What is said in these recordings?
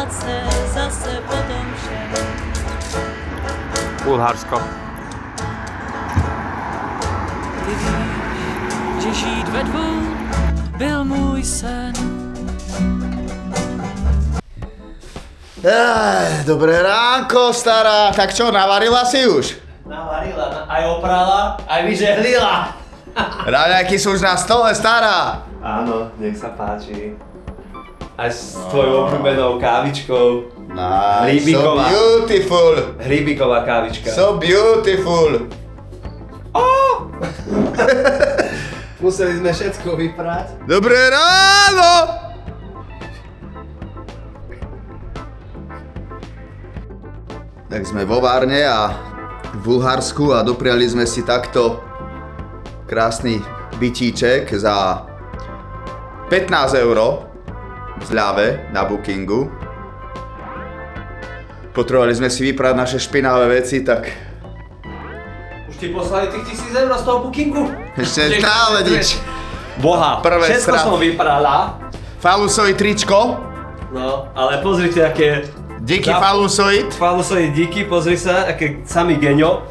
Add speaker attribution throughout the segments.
Speaker 1: práce zase potom všem.
Speaker 2: Bulharsko.
Speaker 1: Ty víš, že žít ve dvou byl můj sen.
Speaker 3: Dobré ránko, stará. Tak čo, navarila si už?
Speaker 4: Navarila, aj oprala, aj vyžehlila.
Speaker 3: Raňajky sú už na stole, stará.
Speaker 4: Áno, nech sa páči. Aj s tvojou obľúbenou kávičkou.
Speaker 3: Nice,
Speaker 4: Hríbiková.
Speaker 3: so beautiful.
Speaker 4: Hríbiková kávička.
Speaker 3: So beautiful.
Speaker 4: Museli sme všetko vyprať.
Speaker 3: Dobré ráno! Tak sme vo Várne a v Bulharsku a dopriali sme si takto krásny bytíček za 15 € v zľave na bookingu. Potrebovali sme si vyprať naše špinavé veci, tak
Speaker 4: Už ti poslali tých 1000 € z toho bookingu?
Speaker 3: ešte stále nič.
Speaker 4: Boha,
Speaker 3: Prvé
Speaker 4: všetko
Speaker 3: strany.
Speaker 4: som vyprala.
Speaker 3: Falusovi tričko,
Speaker 4: No, ale pozrite, aké...
Speaker 3: díky falusoid.
Speaker 4: Falusovi díky, pozri sa, aké sami geňo.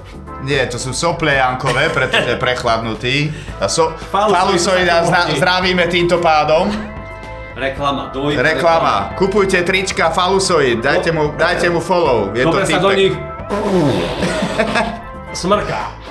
Speaker 3: Nie, to sú sople Jankové, pretože prechladnutý. A falusoid a
Speaker 4: Falusoid.
Speaker 3: zdravíme týmto pádom.
Speaker 4: Reklama, dvojka.
Speaker 3: Reklama. Kupujte trička Falusoid, dajte mu follow. Je
Speaker 4: Dobre
Speaker 3: to
Speaker 4: sa do
Speaker 3: týpek.
Speaker 4: nich... Smrká.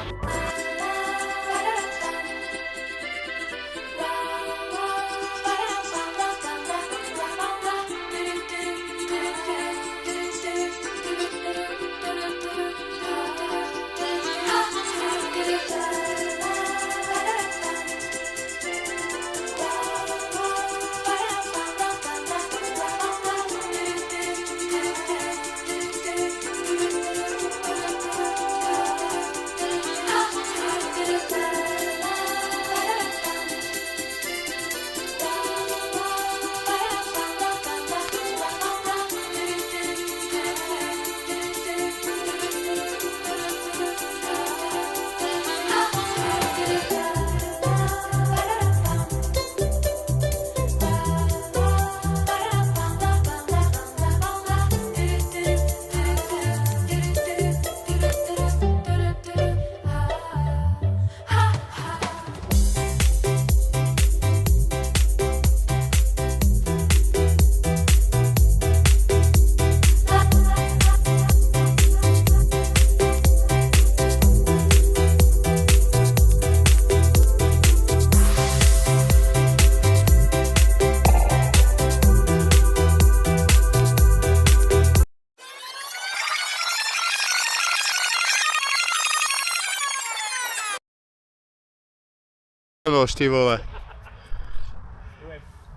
Speaker 3: Ty vole.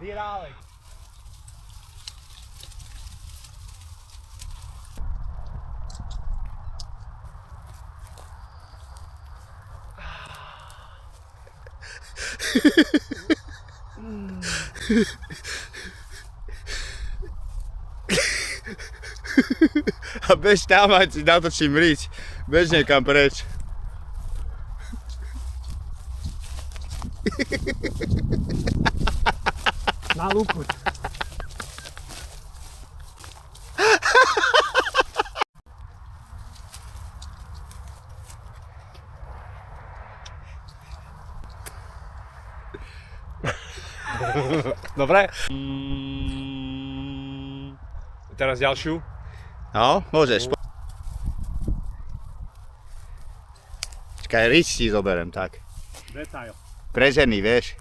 Speaker 4: Virálek.
Speaker 3: A bež tam, ať si natočím riť. Bež niekam preč.
Speaker 4: Na lúku.
Speaker 2: Dobre. Teraz ďalšiu.
Speaker 3: No, môžeš. Počkaj, riť ti zoberiem, tak.
Speaker 2: Detail.
Speaker 3: Pre ženy, vieš.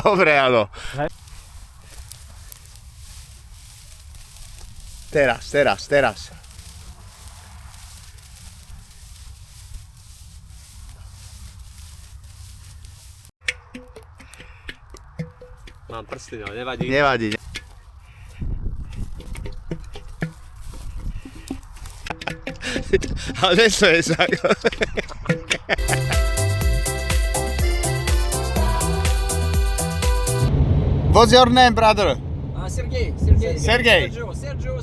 Speaker 3: Dobre, áno. Teraz.
Speaker 2: Mám prsty, ale nevadí.
Speaker 3: Nevadí. Ale nestoješ sa. What's your name, brother?
Speaker 5: Sergey.
Speaker 3: Sergey.
Speaker 5: Sergio.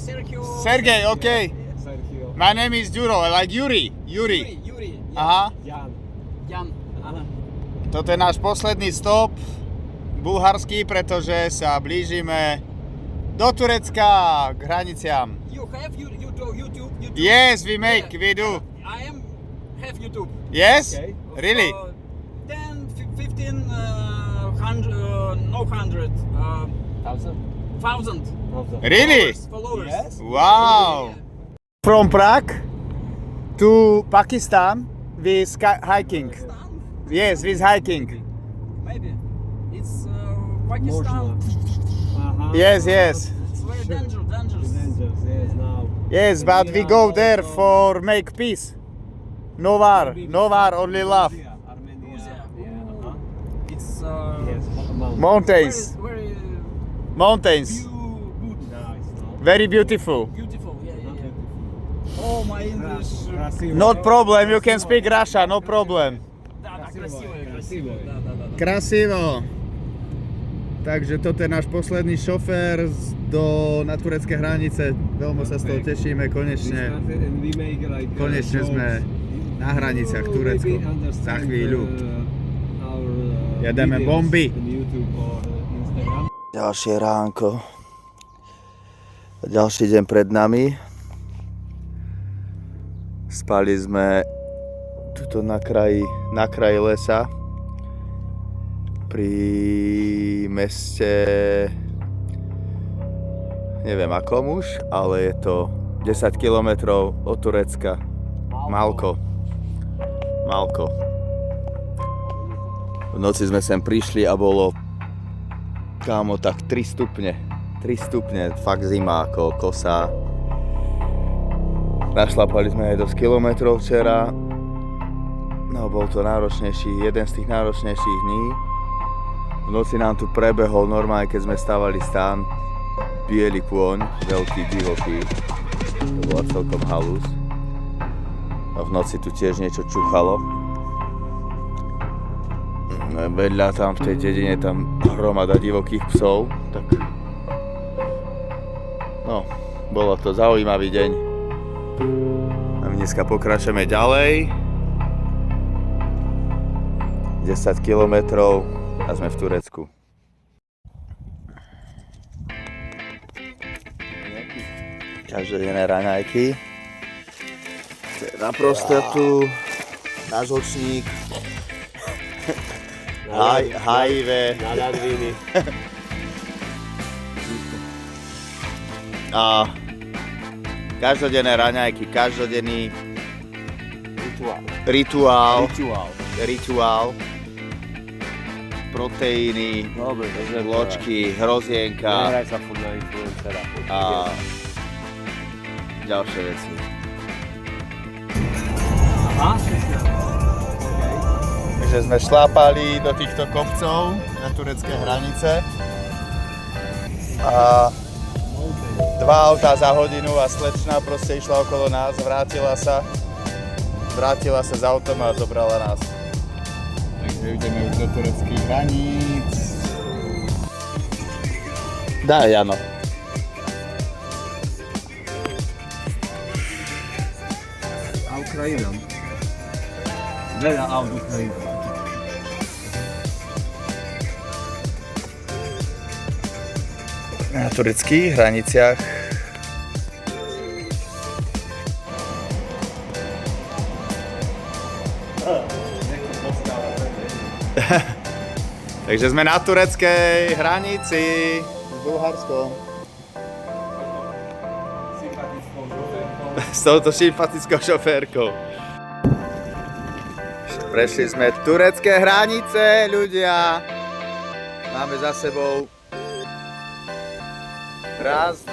Speaker 3: Sergey, okay.
Speaker 5: Sergio.
Speaker 3: My name is Duro, like Yuri.
Speaker 5: Yuri.
Speaker 3: Aha.
Speaker 5: Jan.
Speaker 3: toto je náš posledný stop bulharský, pretože sa blížime do Turecka k hraniciam.
Speaker 5: You have YouTube?
Speaker 3: Yes, we make, we do.
Speaker 5: I have YouTube.
Speaker 3: Yes? Really?
Speaker 5: 10, 15, 100, no 100, 1,000
Speaker 3: Really?
Speaker 5: followers. Yes.
Speaker 3: Wow! From Prague to Pakistan with hiking. Yes, with hiking.
Speaker 5: Maybe. It's Pakistan.
Speaker 3: Yes, yes.
Speaker 5: It's very dangerous.
Speaker 3: Yes, but we go there for make peace. No war, only love.
Speaker 5: Georgia. It's
Speaker 3: Mountains,
Speaker 5: very
Speaker 3: mountains,
Speaker 5: good.
Speaker 3: very beautiful.
Speaker 5: Beautiful. Yeah. Oh, my English.
Speaker 3: Not problem, you can speak Russian, no problem.
Speaker 5: Да, красиво. Да.
Speaker 3: Krasivo. Takže toto je náš posledný šofér na turecké hranice. Veľmi sa z toho tešíme, konečne sme na hraniciach Turecko. Za chvíľu. Jedeme bomby. Ďalšie ránko. Ďalší deň pred nami. Spali sme tuto na kraji lesa. Pri meste, neviem akom už, ale je to 10 km od Turecka. Malko. V noci sme sem prišli a bolo, kámo, tak 3 stupne. 3 stupne, fakt zima, ako kosa. Našlapali sme aj dosť kilometrov včera. No, bol to náročnejší, jeden z tých náročnejších dní. V noci nám tu prebehol normálne, keď sme stávali stán, biely kôň, veľký, divoký. To bola celkom halus. A v noci tu tiež niečo čuchalo. Vedľa tam v tej dedine tam hromada divokých psov, tak no, bolo to zaujímavý deň. A my dneska pokračujeme ďalej. 10 kilometrov a sme v Turecku. Každodenné raňajky. Na prostotu, na žlčník, HIV.
Speaker 2: Na ladviny.
Speaker 3: A každodenné raňajky, každodenný rituál. Proteíny, vločky, hrozienka
Speaker 2: Nehraj sa furt na influencera.
Speaker 3: a ďalšie veci. Takže sme šlápali do týchto kopcov na turecké hranice a 2 autá za hodinu a slečna proste išla okolo nás, vrátila sa z autom a zobrala nás. Takže ideme už do tureckých hraníc. Daj, Jano.
Speaker 2: A Ukrajina. Veľa aut Ukrajina.
Speaker 3: Na tureckých hraniciach. Takže sme na tureckej hranici s Bulharskom. S touto sympatickou šoférkou. Prešli sme turecké hranice, ľudia. Máme za sebou 1, 2,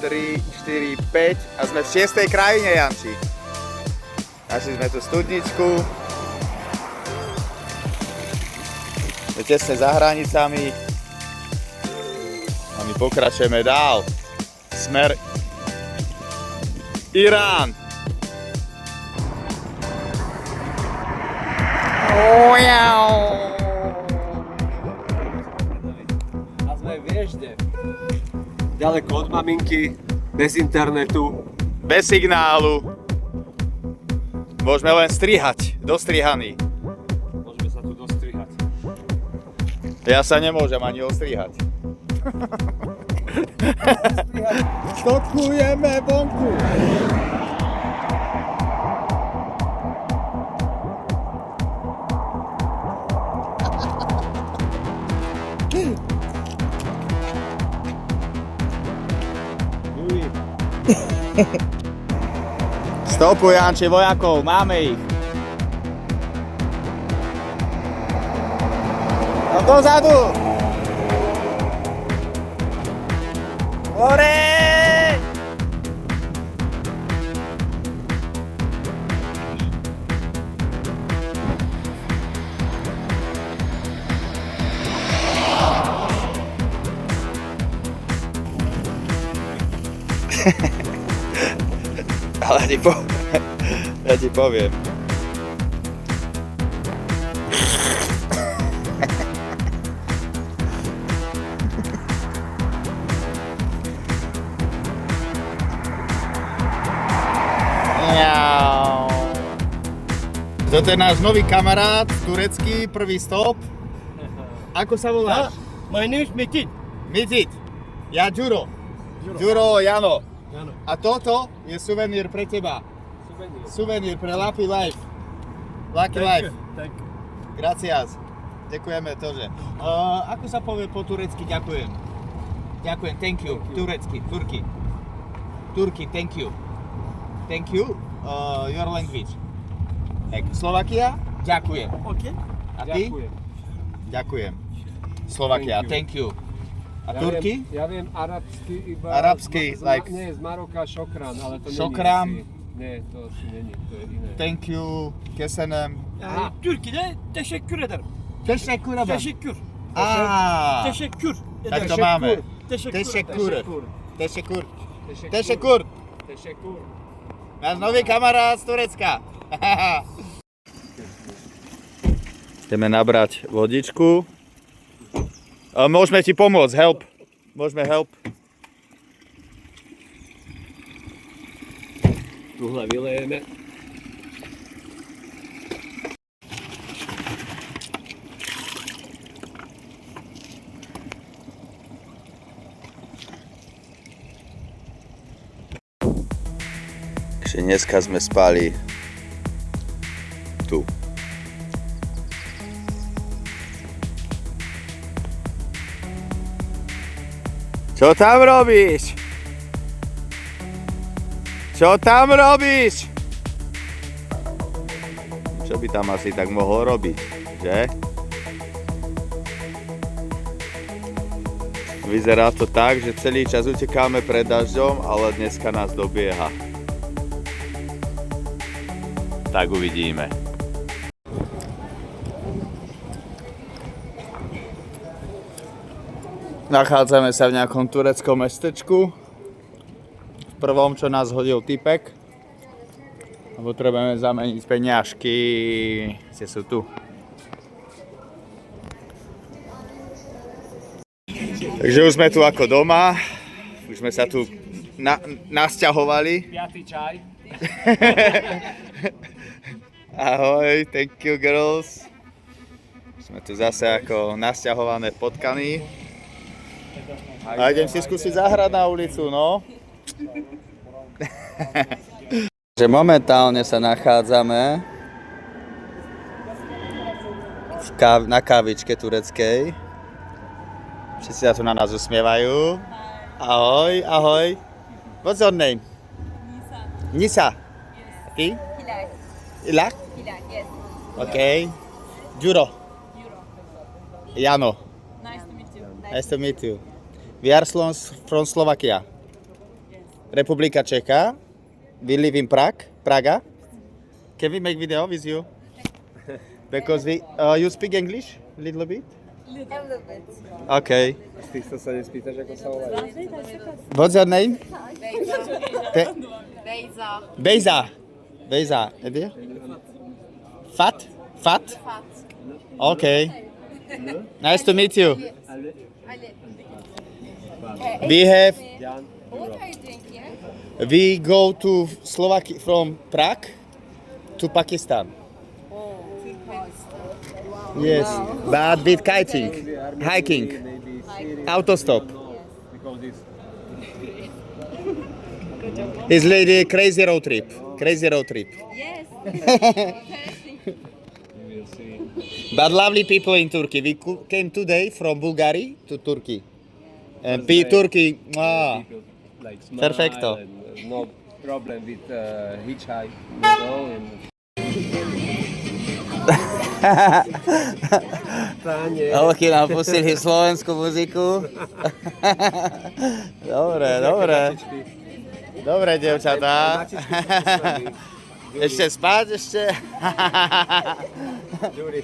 Speaker 3: 3, 4, 5 a sme v 6. krajine, Janči. Našli sme tu studničku. Tesne za hranicami a my pokračujeme dál. Smer Irán.
Speaker 2: A sme vieš kde? Ďaleko od maminky, bez internetu.
Speaker 3: Bez signálu. Môžeme len strihať, dostrihaný.
Speaker 2: Môžeme sa tu dostrihať.
Speaker 3: Ja sa nemôžem ani ostrihať. Stokujeme vonku. Stopuj, Janči, vojakov, máme ich. No dozadu! Hore! Ale ja ti poviem. Toto je náš nový kamarát, turecký, prvý stop. Ako sa voláš?
Speaker 5: My name is Metin.
Speaker 3: Mitit. Ja Ďuro. Ďuro, Jano. A toto je suvenír pre teba. Suvenír pre Lucky Life. Lucky Life.
Speaker 5: Thank you.
Speaker 3: Gracias. Ďakujeme tože. Ako sa povie po turecky ďakujem? Ďakujem, thank you. Turecky, Turky, thank you. Thank you, your language. Tak, Slovakia, ďakujem.
Speaker 5: Okay.
Speaker 3: A ty? Ďakujem. Slovakia, thank you. A Turky?
Speaker 2: Ja viem arabsky iba...
Speaker 3: Arabsky, like...
Speaker 2: Nie, z Maroka šokran, ale to
Speaker 3: Šokran.
Speaker 2: není asi... Nie, to asi není, to je iné.
Speaker 3: Thank you, kesenem.
Speaker 5: Yani Türkiye'de teşekkür ederim.
Speaker 3: Teşekkür ederim.
Speaker 5: Teşekkür.
Speaker 3: Teşekkür.
Speaker 5: Teşekkür
Speaker 3: Tak to
Speaker 5: ederim.
Speaker 3: máme.
Speaker 5: Teşekkür.
Speaker 3: Teşekkür. Teşekkür.
Speaker 2: Tešekur.
Speaker 3: Teşekkür.
Speaker 2: Tešekur.
Speaker 3: Náš nový kamarát z Turecka. Ideme nabrať vodičku. Môžeme ti pomôcť, help. Môžeme help.
Speaker 2: Tuhle vylejeme.
Speaker 3: Takže dneska sme spali tu. Čo tam robíš? Čo tam robíš? Čo by tam asi tak mohol robiť, že? Vyzerá to tak, že celý čas utekáme pred dažďom, ale dneska nás dobieha. Tak uvidíme. Nachádzame sa v nejakom tureckom mestečku. V prvom, čo nás hodil typek. A potrebujeme zameniť peňažky. Ste sú tu. Takže už sme tu ako doma. Už sme sa tu nasťahovali.
Speaker 5: Piatý čaj.
Speaker 3: Ahoj, thank you girls. Sme tu zase ako nasťahované potkany. A idem si skúsiť zahrať na ulicu, no. Že momentálne sa nachádzame na kávičke tureckej. Všetci sa tu na nás usmievajú. Ahoj, ahoj. What's your name? Nisa. Ty?
Speaker 6: Hilal.
Speaker 3: Ilak?
Speaker 6: Hilal, yes.
Speaker 3: Okay. Ďuro. Jano.
Speaker 6: Nice to meet you.
Speaker 3: Nice to meet you. We are from Slovakia. Republika Čeka. We live in Praga. Can we make video with you? Because you speak English a little bit?
Speaker 6: A little bit.
Speaker 3: Okay.
Speaker 2: Z týchto sa nespýtaš, ako sa volajú?
Speaker 3: What's your name?
Speaker 6: Beyza.
Speaker 3: Beyza. And you? Fat? Fat? Okay. Nice to meet you.
Speaker 6: Ali.
Speaker 3: We have...
Speaker 2: Jan.
Speaker 6: What are you doing here?
Speaker 3: We go to Slovakia from Prague to Pakistan.
Speaker 6: Oh,
Speaker 3: Yes, but with kiting. Hiking.
Speaker 2: maybe Syria.
Speaker 3: Autostop.
Speaker 2: Because it's
Speaker 3: His lady crazy road trip. Crazy road trip.
Speaker 6: Yes.
Speaker 2: you will see.
Speaker 3: But lovely people in Turkey. We came today from Bulgaria to Turkey. And Turkey,
Speaker 2: People like smile
Speaker 3: Perfecto.
Speaker 2: and no problem with hitchhike, you know. And Páne,
Speaker 3: Holky nám pustili slovenskú muziku. Dobre, dobre. Dobre, devčatá. Ešte spať, ešte?
Speaker 2: Juri.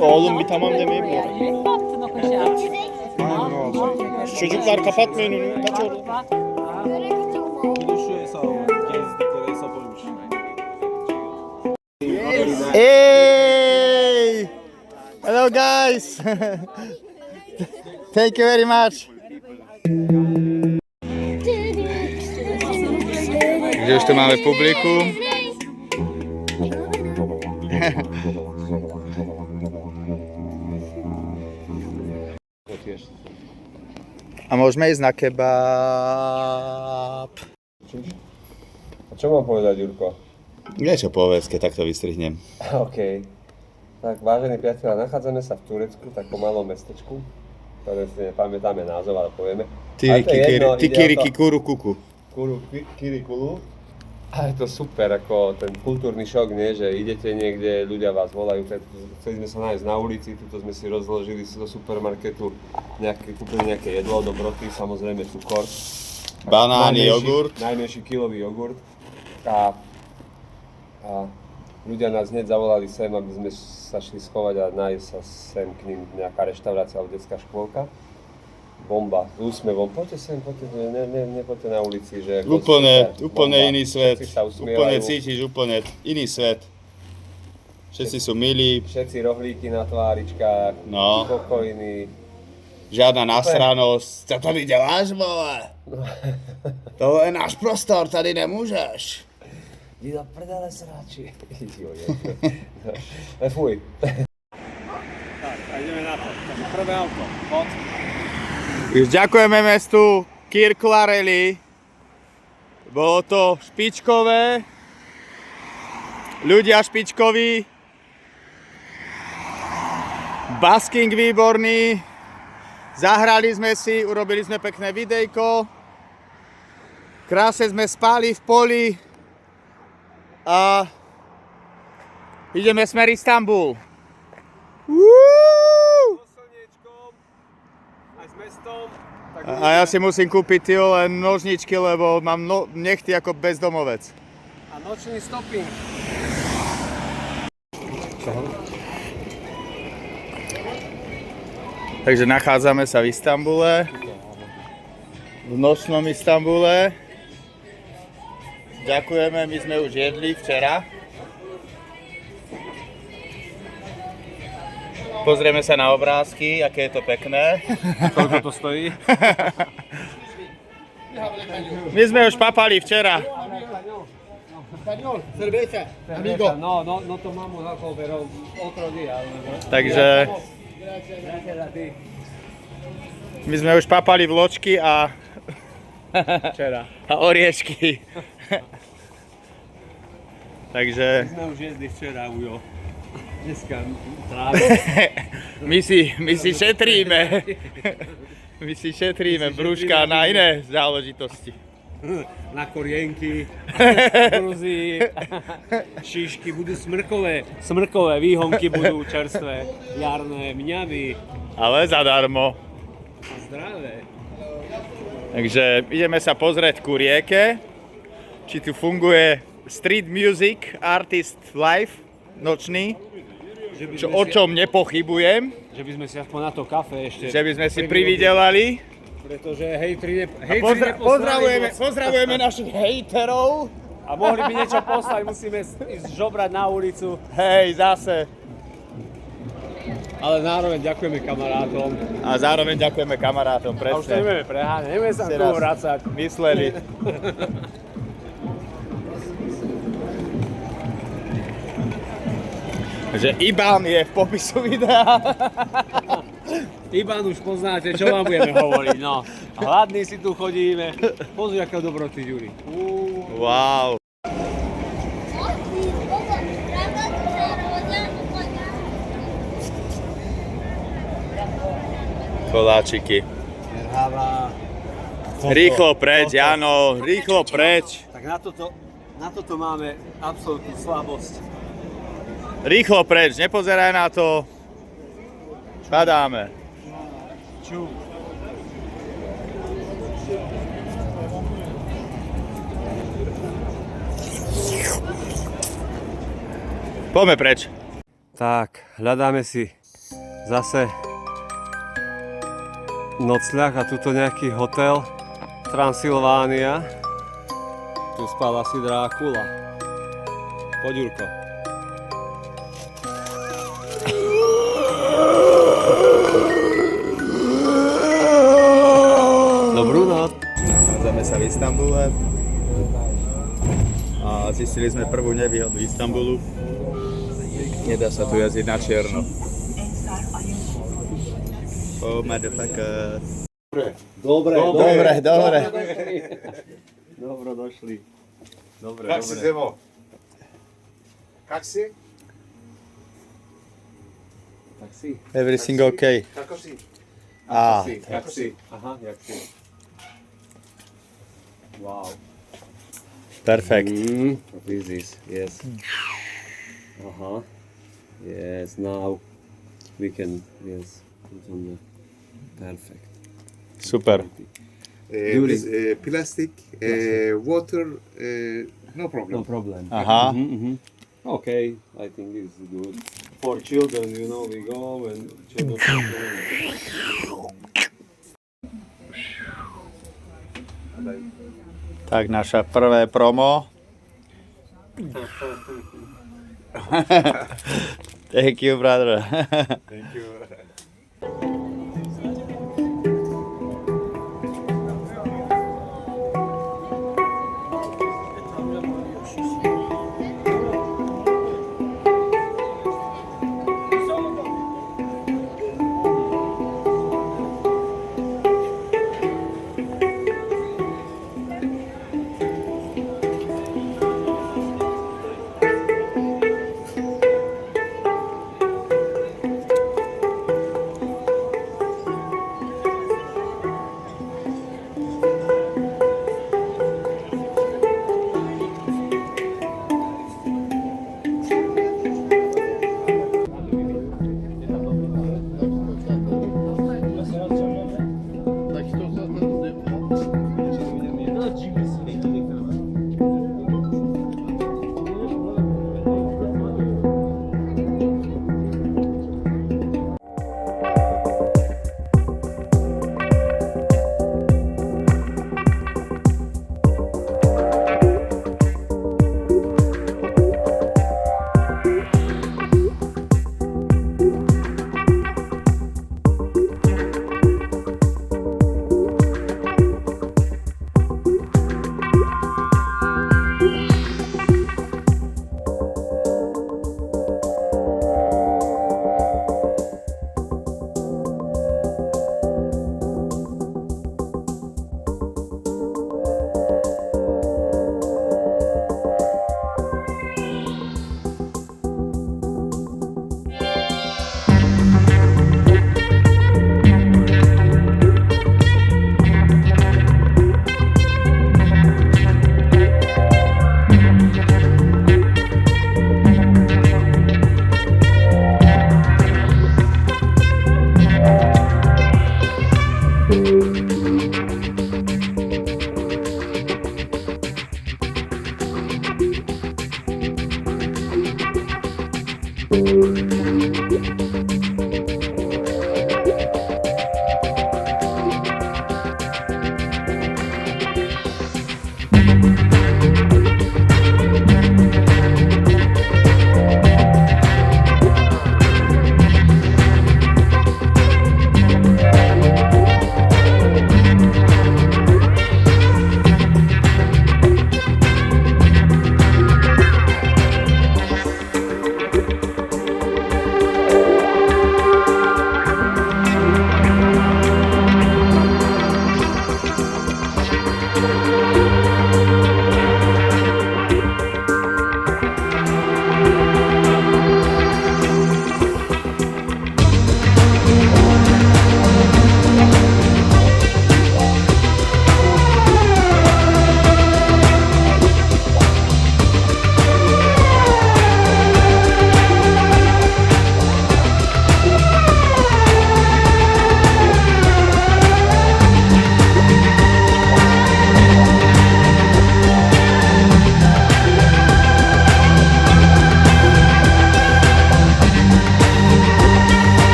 Speaker 7: Oğlum bir tamam demeyi mi?
Speaker 6: Baktın o kaşığa.
Speaker 7: Çocuklar kapatmayın önünü. Kaç orada?
Speaker 8: Şu hesabı gezdikleri hesap oymuş.
Speaker 3: Hey! Hello guys! Thank you very much. Gdzie już tu mamy publikum? A môžeme ísť na kebab?
Speaker 2: A čo mám povedať, Jurko?
Speaker 3: Niečo povedz, keď takto vystrihnem.
Speaker 2: OK. Tak, vážení priatelia, nachádzame sa v Turecku, v takom malom mestečku, ktoré si nepamätáme názov, ale povieme.
Speaker 3: Tikiriki kuru kuku.
Speaker 2: Kirikulu. A je to super, ako ten kultúrny šok, nie? Že idete niekde, ľudia vás volajú, chceli sme sa nájsť na ulici, tuto sme si rozložili do supermarketu, kúpili nejaké jedlo, dobroty, samozrejme cukor.
Speaker 3: Banány, jogurt.
Speaker 2: Najmenší kilový jogurt. A ľudia nás hneď zavolali sem, aby sme sa šli schovať a nájsť sa sem k ním nejaká reštaurácia alebo detská škôlka. Bomba, s úsmevom, poďte sem, nepoďte na ulici, že...
Speaker 3: Úplne iný svet,
Speaker 2: Všetci sa usmievajú.
Speaker 3: úplne cítiš, úplne iný svet. Všetci sú milí,
Speaker 2: Všetci rohlíky na tváričkách,
Speaker 3: No.
Speaker 2: spokojní.
Speaker 3: žiadna nasranosť. Co to vydeláš, vole? To je náš prostor, tady nemôžeš.
Speaker 2: Jdi do prdele, sráči. Fuj.
Speaker 5: Tak, a ideme na to. Takže prvé auto. Poď.
Speaker 3: Už ďakujeme mestu Kirklareli. Bolo to špičkové. Ľudia špičkoví. Basking výborný. Zahrali sme si, urobili sme pekné videjko. Krásne sme spali v poli. A ideme smer Istanbul.
Speaker 2: S slniečkom, aj s mestom, tak
Speaker 3: A ja si musím kúpiť len nožničky, lebo mám nechty ako bezdomovec.
Speaker 5: A nočný stopping.
Speaker 3: Takže nachádzame sa v Istanbule. V nočnom Istanbule. Ďakujeme, my sme už jedli včera. Pozrieme sa na obrázky, aké je to pekné.
Speaker 5: Koľko to stojí?
Speaker 3: My sme už papali včera.
Speaker 5: No to mám alcohol, pero otro día.
Speaker 3: Takže my sme už papali vločky a
Speaker 5: Včera.
Speaker 3: a oriešky. Takže
Speaker 5: Sme už jedli včera, Ujo. Dneska tráve.
Speaker 3: my si šetríme. My si šetríme brúška na iné záležitosti.
Speaker 5: Na korienky, Gruzii, šišky, budú smrkové výhonky budú čerstvé, jarné, mňavy
Speaker 3: Ale zadarmo.
Speaker 5: a zdravé.
Speaker 3: Takže ideme sa pozrieť ku rieke, či tu funguje street music artist live nočný, o čom nepochybujem,
Speaker 5: Že by sme si aspoň na to kafe ešte...
Speaker 3: že by sme si prividelali.
Speaker 5: Pretože hejtri
Speaker 3: Pozdravujeme našich hejterov.
Speaker 5: A mohli by niečo poslať, musíme ísť žobrať na ulicu.
Speaker 3: Hej, zase.
Speaker 5: Ale zároveň ďakujeme kamarátom.
Speaker 3: A zároveň ďakujeme kamarátom,
Speaker 5: A už to
Speaker 3: presne.
Speaker 5: nebudeme preháňať, nebudeme sa
Speaker 3: Si
Speaker 5: tu
Speaker 3: raz
Speaker 5: vracať.
Speaker 3: mysleli. Že IBAN je v popisu videa.
Speaker 5: Iban už poznáte, čo vám budeme hovoriť, no. Hladní si tu chodíme. Pozri, aké dobroty, Ďuri.
Speaker 3: Wow. Koláčiky. Rýchlo preč, Jano, rýchlo preč.
Speaker 5: Tak na toto máme absolútnu slabosť.
Speaker 3: Rýchlo preč, nepozeraj na to. Padáme.
Speaker 5: Ču.
Speaker 3: Poďme preč.
Speaker 5: Tak, hľadáme si zase nocľah a tuto nejaký hotel Transylvánia. Tu spal asi Drákula. Poď, Jurko. Dobrú noc.
Speaker 3: Nachádzame sa v Istanbule. A zistili sme prvú nevýhodu Istanbulu. Nedá sa tu jazdiť na čierno. Oh, motherfucker.
Speaker 5: Dobre. Dobro došli. Dobre.
Speaker 2: Zemo? Как si?
Speaker 5: Taxi.
Speaker 3: Everything okay.
Speaker 2: Kako si?
Speaker 3: Ah,
Speaker 5: Jak si? Aha, jak si. Wow.
Speaker 3: perfect.
Speaker 5: What is this? Yes. Yes, now we can, yes, put on the perfect.
Speaker 3: Super.
Speaker 9: Plastic, water, no problem.
Speaker 5: No problem.
Speaker 3: Aha.
Speaker 5: Okay, I think this is good. For children, you know, we go and children.
Speaker 3: Tak naša prvé promo. Thank you, brother.
Speaker 9: Thank you.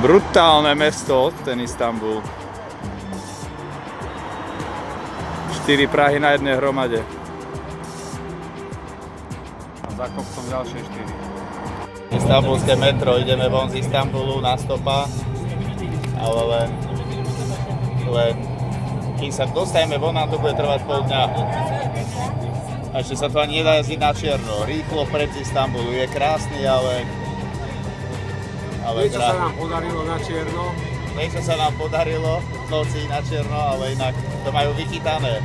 Speaker 7: Brutálne mesto, ten Istanbul. 4 Prahy na jednej hromade.
Speaker 5: A za kopcom ďalšie 4.
Speaker 7: Istanbulské metro, ideme von z Istanbulu na stopa, ale len kým sa dostaneme von, nám to bude trvať pol dňa. A ešte sa to ani nedá jazdiť na čierno, rýchlo pred Istanbulu, je krásny, ale
Speaker 5: Niečo sa nám podarilo na čierno.
Speaker 7: Niečo sa nám podarilo v noci na čierno, ale inak to majú vychytané.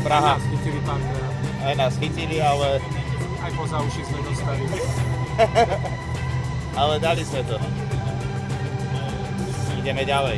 Speaker 7: Praha.
Speaker 5: Nás chytili párkrát.
Speaker 7: Aj nás chytili, ale
Speaker 5: Aj poza uši sme dostali.
Speaker 7: ale dali sme to. Ideme ďalej.